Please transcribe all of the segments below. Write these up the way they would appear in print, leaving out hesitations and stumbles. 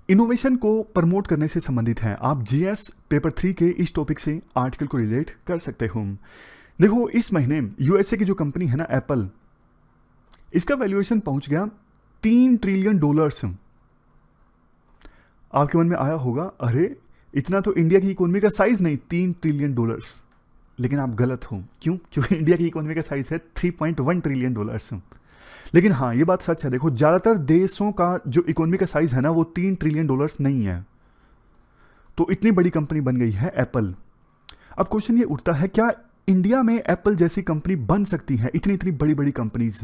Innovation को promote करने से संबंधित है। आप जीएस पेपर 3 के इस टॉपिक से आर्टिकल को रिलेट कर सकते हो। देखो, इस महीने यूएसए की जो कंपनी है ना एप्पल, इसका वैल्यूएशन पहुंच गया $3 ट्रिलियन। आपके मन में आया होगा, अरे इतना तो इंडिया की इकोनॉमी का साइज नहीं, $3 ट्रिलियन। लेकिन आप गलत हो। क्यों? क्योंकि इंडिया की इकोनॉमी का साइज है $3.1 ट्रिलियन। लेकिन हाँ, ये बात सच है। देखो, ज़्यादातर देशों का जो इकोनॉमी का साइज है ना वो $3 ट्रिलियन नहीं है। तो इतनी बड़ी कंपनी बन गई है एप्पल। अब क्वेश्चन ये उठता है, क्या इंडिया में एप्पल जैसी कंपनी बन सकती है? इतनी इतनी बड़ी बड़ी कंपनीज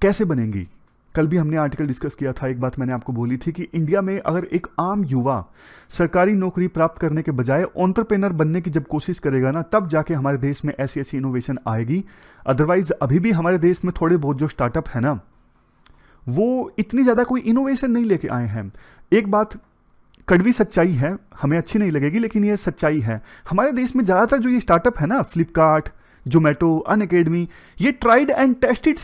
कैसे बनेंगी? कल भी हमने आर्टिकल डिस्कस किया था। एक बात मैंने आपको बोली थी कि इंडिया में अगर एक आम युवा सरकारी नौकरी प्राप्त करने के बजाय एंटरप्रेन्योर बनने की जब कोशिश करेगा ना, तब जाके हमारे देश में ऐसी ऐसी इनोवेशन आएगी। अदरवाइज अभी भी हमारे देश में थोड़े बहुत जो स्टार्टअप है ना, वो इतनी ज़्यादा कोई इनोवेशन नहीं लेके आए हैं। एक बात कड़वी सच्चाई है, हमें अच्छी नहीं लगेगी लेकिन ये सच्चाई है। हमारे देश में ज़्यादातर जो ये स्टार्टअप है ना, फ्लिपकार्ट, जोमेटो, अनअकैडमी, ये ट्राइड एंड टेस्टेड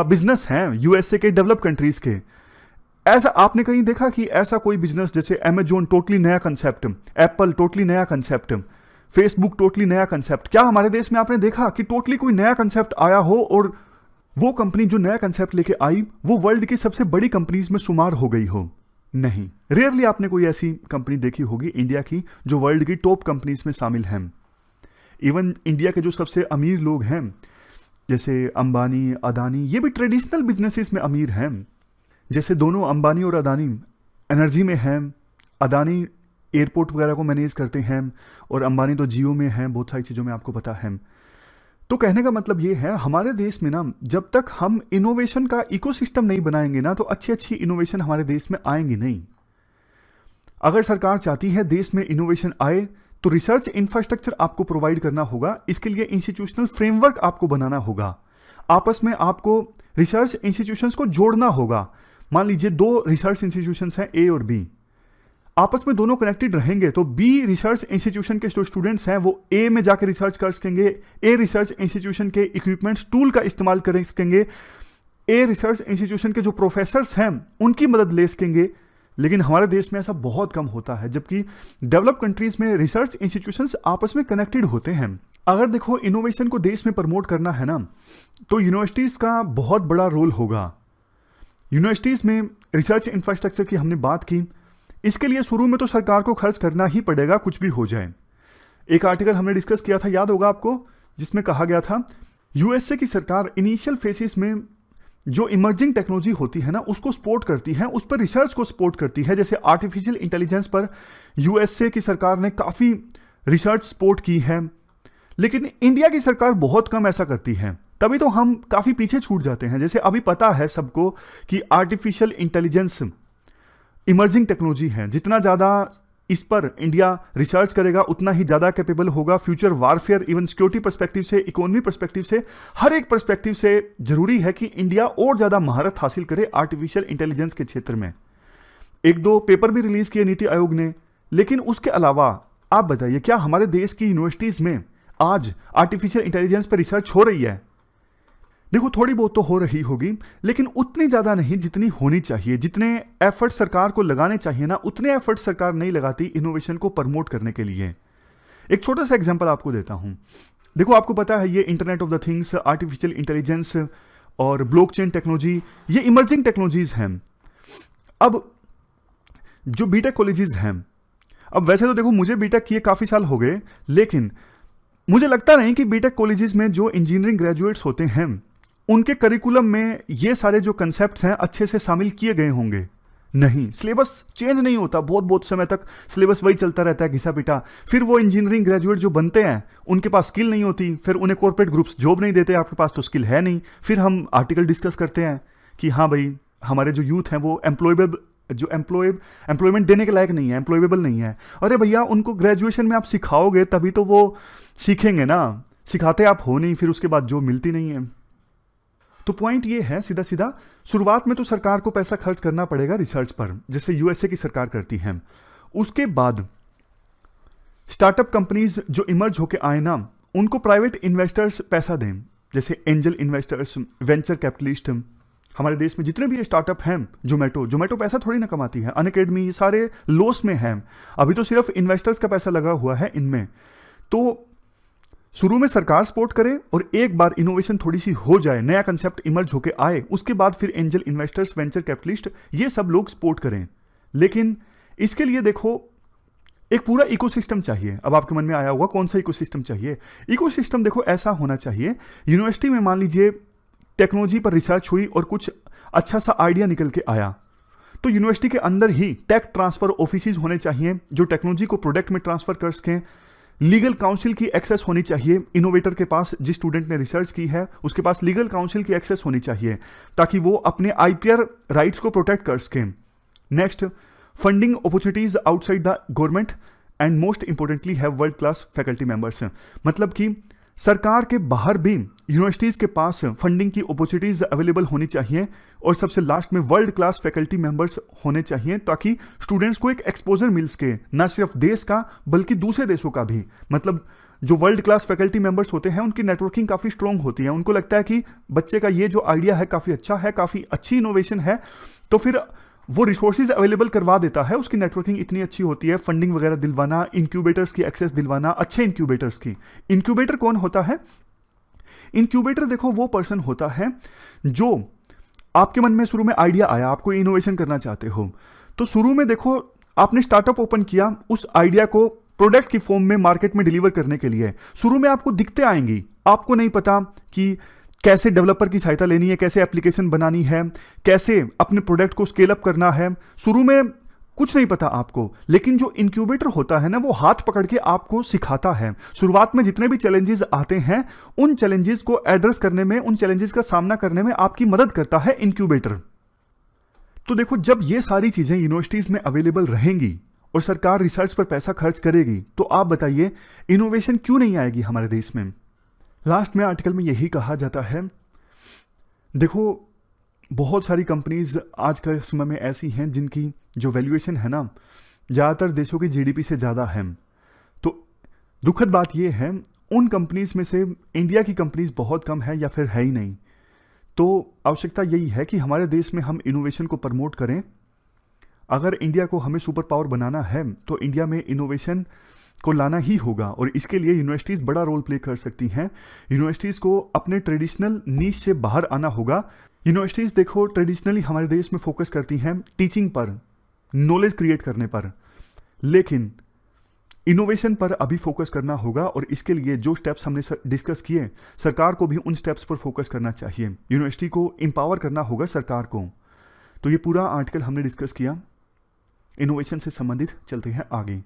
बिजनेस हैं यूएसए के डेवलप कंट्रीज के। ऐसा आपने कहीं देखा कि ऐसा कोई बिजनेस जैसे अमेजोन टोटली नया कंसेप्ट, एप्पल टोटली नया कंसेप्ट, फेसबुक टोटली नया कंसेप्ट, क्या हमारे देश में आपने देखा कि टोटली कोई नया कंसेप्ट आया हो और वो कंपनी जो नया कंसेप्ट लेके आई वो वर्ल्ड की सबसे बड़ी कंपनीज में शुमार हो गई हो? नहीं, रेयरली आपने कोई ऐसी कंपनी देखी होगी इंडिया की जो वर्ल्ड की टॉप कंपनीज में शामिल हैं। इवन इंडिया के जो सबसे अमीर लोग हैं जैसे अंबानी, अदानी, ये भी ट्रेडिशनल बिजनेसेस में अमीर हैं। जैसे दोनों अंबानी और अदानी एनर्जी में हैं। अदानी एयरपोर्ट वगैरह को मैनेज करते हैं और अंबानी तो जियो में हैं। बहुत सारी चीज़ों में आपको पता है। तो कहने का मतलब ये है, हमारे देश में ना जब तक हम इनोवेशन का इकोसिस्टम नहीं बनाएंगे ना, तो अच्छी अच्छी इनोवेशन हमारे देश में आएंगी नहीं। अगर सरकार चाहती है देश में इनोवेशन आए तो रिसर्च इंफ्रास्ट्रक्चर आपको प्रोवाइड करना होगा। इसके लिए इंस्टीट्यूशनल फ्रेमवर्क आपको बनाना होगा। आपस में आपको रिसर्च इंस्टीट्यूशंस को जोड़ना होगा। मान लीजिए 2 रिसर्च इंस्टीट्यूशंस हैं, ए और बी, आपस में दोनों कनेक्टेड रहेंगे तो बी रिसर्च इंस्टीट्यूशन के जो स्टूडेंट्स हैं वो ए में जाकर रिसर्च कर सकेंगे। ए रिसर्च इंस्टीट्यूशन के इक्विपमेंट्स टूल का इस्तेमाल कर सकेंगे। ए रिसर्च इंस्टीट्यूशन के जो प्रोफेसर्स हैं उनकी मदद ले सकेंगे। लेकिन हमारे देश में ऐसा बहुत कम होता है, जबकि डेवलप कंट्रीज में रिसर्च इंस्टीट्यूशंस आपस में कनेक्टेड होते हैं। अगर देखो इनोवेशन को देश में प्रमोट करना है ना, तो यूनिवर्सिटीज़ का बहुत बड़ा रोल होगा। यूनिवर्सिटीज़ में रिसर्च इंफ्रास्ट्रक्चर की हमने बात की। इसके लिए शुरू में तो सरकार को खर्च करना ही पड़ेगा, कुछ भी हो जाए। एक आर्टिकल हमने डिस्कस किया था, याद होगा आपको, जिसमें कहा गया था यूएसए की सरकार इनिशियल फेसिस में जो इमर्जिंग टेक्नोलॉजी होती है ना उसको सपोर्ट करती है, उस पर रिसर्च को सपोर्ट करती है। जैसे आर्टिफिशियल इंटेलिजेंस पर यूएसए की सरकार ने काफ़ी रिसर्च सपोर्ट की है, लेकिन इंडिया की सरकार बहुत कम ऐसा करती है। तभी तो हम काफ़ी पीछे छूट जाते हैं। जैसे अभी पता है सबको कि आर्टिफिशियल इंटेलिजेंस इमर्जिंग टेक्नोलॉजी है, जितना ज़्यादा इस पर इंडिया रिसर्च करेगा उतना ही ज़्यादा कैपेबल होगा। Future warfare, even security perspective से, इकोनॉमी पर्सपेक्टिव से, हर एक पर्सपेक्टिव से जरूरी है कि इंडिया और ज़्यादा महारत हासिल करे आर्टिफिशियल इंटेलिजेंस के क्षेत्र में। 1-2 पेपर भी रिलीज किए नीति आयोग ने। लेकिन उसके अलावा आप बताइए, क्या हमारे देश की यूनिवर्सिटीज़ में आज आर्टिफिशियल इंटेलिजेंस पर रिसर्च हो रही है? देखो, थोड़ी बहुत तो हो रही होगी, लेकिन उतनी ज़्यादा नहीं जितनी होनी चाहिए। जितने एफर्ट सरकार को लगाने चाहिए ना, उतने एफर्ट सरकार नहीं लगाती इनोवेशन को प्रमोट करने के लिए। एक छोटा सा एग्जांपल आपको देता हूं। देखो, आपको पता है ये internet of the things, artificial intelligence और ब्लॉकचेन टेक्नोलॉजी, ये इमर्जिंग टेक्नोलॉजीज हैं। अब जो बीटेक कॉलेजेस हैं, अब वैसे तो देखो मुझे बीटेक किए काफ़ी साल हो गए, लेकिन मुझे लगता नहीं कि बीटेक कॉलेजेस में जो इंजीनियरिंग ग्रेजुएट्स होते हैं उनके करिकुलम में ये सारे जो कंसेप्ट्स हैं अच्छे से शामिल किए गए होंगे। नहीं, सिलेबस चेंज नहीं होता, बहुत बहुत समय तक सिलेबस वही चलता रहता है, घिसा पिटा। फिर वो इंजीनियरिंग ग्रेजुएट जो बनते हैं उनके पास स्किल नहीं होती, फिर उन्हें कॉर्पोरेट ग्रुप्स जॉब नहीं देते, आपके पास तो स्किल है नहीं। फिर हम आर्टिकल डिस्कस करते हैं कि हाँ भाई, हमारे जो यूथ हैं वो एम्प्लॉयमेंट देने के लायक नहीं है, एम्प्लॉयबल नहीं है। अरे भैया, उनको ग्रेजुएशन में आप सिखाओगे तभी तो वो सीखेंगे ना, सिखाते आप हो नहीं, फिर उसके बाद जॉब मिलती नहीं है। तो पॉइंट ये है सीधा सीधा, शुरुआत में तो सरकार को पैसा खर्च करना पड़ेगा रिसर्च पर, जैसे यूएसए की सरकार करती है। उसके बाद स्टार्टअप कंपनीज जो इमर्ज होके आए ना, उनको प्राइवेट इन्वेस्टर्स पैसा दें, जैसे एंजल इन्वेस्टर्स, वेंचर कैपिटलिस्ट। हमारे देश में जितने भी स्टार्टअप हैं, जोमेटो पैसा थोड़ी ना कमाती है, अनअकैडमी, ये सारे लॉस में हैं, अभी तो सिर्फ इन्वेस्टर्स का पैसा लगा हुआ है इनमें। तो शुरू में सरकार सपोर्ट करे और एक बार इनोवेशन थोड़ी सी हो जाए, नया कंसेप्ट इमर्ज होके आए, उसके बाद फिर एंजल इन्वेस्टर्स, वेंचर कैपिटलिस्ट, ये सब लोग सपोर्ट करें। लेकिन इसके लिए देखो एक पूरा इकोसिस्टम चाहिए। अब आपके मन में आया होगा कौन सा इकोसिस्टम चाहिए। इकोसिस्टम देखो ऐसा होना चाहिए, यूनिवर्सिटी में मान लीजिए टेक्नोलॉजी पर रिसर्च हुई और कुछ अच्छा सा आइडिया निकल के आया, तो यूनिवर्सिटी के अंदर ही टेक ट्रांसफर ऑफिसेज होने चाहिए जो टेक्नोलॉजी को प्रोडक्ट में ट्रांसफर कर सकें। लीगल काउंसिल की एक्सेस होनी चाहिए, इनोवेटर के पास, जिस स्टूडेंट ने रिसर्च की है उसके पास लीगल काउंसिल की एक्सेस होनी चाहिए ताकि वो अपने आईपीआर राइट्स को प्रोटेक्ट कर सकें। Next, funding opportunities outside the government and most importantly have world class faculty members. मतलब कि सरकार के बाहर भी यूनिवर्सिटीज के पास फंडिंग की अपॉर्चुनिटीज अवेलेबल होनी चाहिए और सबसे लास्ट में वर्ल्ड क्लास फैकल्टी मेंबर्स होने चाहिए ताकि स्टूडेंट्स को एक एक्सपोजर मिल सके, ना सिर्फ देश का बल्कि दूसरे देशों का भी। मतलब जो वर्ल्ड क्लास फैकल्टी मेंबर्स होते हैं उनकी नेटवर्किंग काफ़ी स्ट्रॉन्ग होती है, उनको लगता है कि बच्चे का ये जो आइडिया है काफ़ी अच्छा है, काफ़ी अच्छी इनोवेशन है, तो फिर वो रिसोर्सेज अवेलेबल करवा देता है। उसकी नेटवर्किंग इतनी अच्छी होती है, फंडिंग वगैरह दिलवाना, इंक्यूबेटर्स की एक्सेस दिलवाना, अच्छे इंक्यूबेटर्स की। इंक्यूबेटर कौन होता है? इंक्यूबेटर देखो वो पर्सन होता है जो आपके मन में शुरू में आइडिया आया, आपको इनोवेशन करना चाहते हो, तो शुरू में देखो आपने स्टार्टअप ओपन किया, उस आइडिया को प्रोडक्ट की फॉर्म में मार्केट में डिलीवर करने के लिए शुरू में आपको दिक्कतें आएंगी, आपको नहीं पता कि कैसे डेवलपर की सहायता लेनी है, कैसे एप्लीकेशन बनानी है, कैसे अपने प्रोडक्ट को स्केल अप करना है, शुरू में कुछ नहीं पता आपको। लेकिन जो इंक्यूबेटर होता है ना, वो हाथ पकड़ के आपको सिखाता है। शुरुआत में जितने भी चैलेंजेस आते हैं उन चैलेंजेस को एड्रेस करने में, उन चैलेंजेस का सामना करने में आपकी मदद करता है इंक्यूबेटर। तो देखो जब ये सारी चीजें यूनिवर्सिटीज में अवेलेबल रहेंगी और सरकार रिसर्च पर पैसा खर्च करेगी, तो आप बताइए इनोवेशन क्यों नहीं आएगी हमारे देश में। लास्ट में आर्टिकल में यही कहा जाता है, देखो बहुत सारी कंपनीज आज के समय में ऐसी हैं जिनकी जो वैल्यूएशन है ना ज़्यादातर देशों की जीडीपी से ज़्यादा है। तो दुखद बात यह है उन कंपनीज में से इंडिया की कंपनीज बहुत कम है या फिर है ही नहीं। तो आवश्यकता यही है कि हमारे देश में हम इनोवेशन को प्रमोट करें। अगर इंडिया को हमें सुपर पावर बनाना है तो इंडिया में इनोवेशन को लाना ही होगा और इसके लिए यूनिवर्सिटीज़ बड़ा रोल प्ले कर सकती हैं। यूनिवर्सिटीज़ को अपने ट्रेडिशनल नीश से बाहर आना होगा। यूनिवर्सिटीज़ देखो ट्रेडिशनली हमारे देश में फोकस करती हैं टीचिंग पर, नॉलेज क्रिएट करने पर, लेकिन इनोवेशन पर अभी फोकस करना होगा और इसके लिए जो स्टेप्स हमने डिस्कस किए, सरकार को भी उन स्टेप्स पर फोकस करना चाहिए। यूनिवर्सिटी को एम्पावर करना होगा सरकार को। तो ये पूरा आर्टिकल हमने डिस्कस किया, इनोवेशन से संबंधित। चलते हैं आगे।